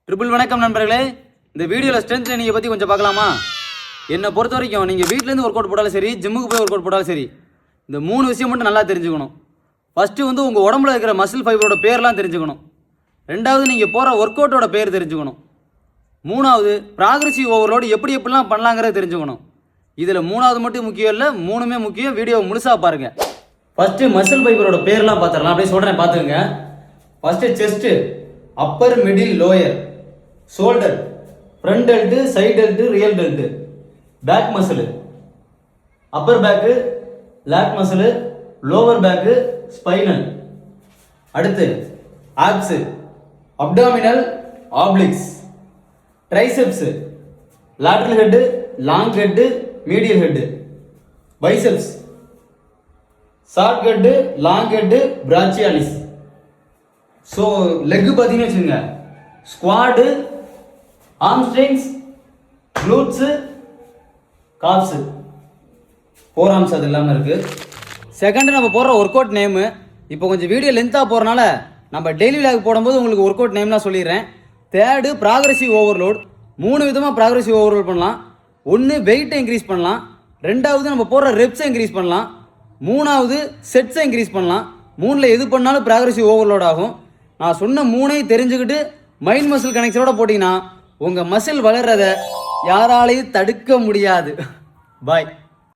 Triple வணக்கம் நண்பர்களே. இந்த வீடியோவில் ஸ்ட்ரென்த் ட்ரைனிங்கை பற்றி கொஞ்சம் பார்க்கலாமா? என்னை பொறுத்த வரைக்கும் நீங்கள் வீட்டிலேருந்து ஒர்க் அவுட் போட்டாலும் சரி, ஜிம்முக்கு போய் ஒர்க் அவுட் போட்டாலும் சரி, இந்த 3 விஷயம் மட்டும் நல்லா தெரிஞ்சுக்கணும். ஃபஸ்ட்டு உங்கள் உடம்புல இருக்கிற மசில் ஃபைபரோட பேர்லாம் தெரிஞ்சுக்கணும். ரெண்டாவது நீங்கள் போகிற ஒர்க் அவுட்டோட பேர் தெரிஞ்சுக்கணும். மூணாவது ப்ராக்ரெசிவ் ஓவர்லோடு எப்படிலாம் பண்ணலாங்கிறத தெரிஞ்சுக்கணும். இதில் மூணாவது மட்டும் முக்கியம் இல்லை, மூணுமே முக்கியம். வீடியோவை முழுசாக பாருங்கள். ஃபஸ்ட்டு மசில் ஃபைபரோட பேர்லாம் பார்த்துடலாம். அப்படியே சொல்கிறேன், பார்த்துக்கங்க. First chest, upper, middle, lower. Shoulder, front delt, side delt, rear delt. Back muscle, upper back, lat muscle, lower back, spinal. அடுத்து abs, abdominal, obliques. Triceps, lateral head, long head, medial head. Biceps, short head, long head, brachialis. So leg பார்த்தீங்கன்னு வச்சுக்கோங்க, quad, hamstrings, glutes, calves, forearms அது இல்லாமல் இருக்குது. Second நம்ம போடுற work out name. இப்போ கொஞ்சம் வீடியோ லென்த்தாக போகிறனால நம்ம டெய்லி விலாக் போடும்போது உங்களுக்கு ஒர்க் அவுட் நேம்லாம் சொல்லிடுறேன். Third progressive overload. 3 விதமாக ப்ராக்ரெசிவ் ஓவர்லோட் பண்ணலாம். ஒன்று வெயிட்டை இன்க்ரீஸ் பண்ணலாம், ரெண்டாவது நம்ம போடுற ரெப்ஸை இன்க்ரீஸ் பண்ணலாம், மூணாவது செட்ஸை இன்க்ரீஸ் பண்ணலாம். 3ல் எது பண்ணாலும் ப்ராக்ரெசிவ் ஓவர்லோட் ஆகும். நான் சொன்ன 3ஐயும் தெரிஞ்சுக்கிட்டு மைண்ட் மசில் கனெக்ஷனோட போட்டிங்கன்னா உங்கள் மசில் வளர்றதை யாராலையும் தடுக்க முடியாது. பாய்.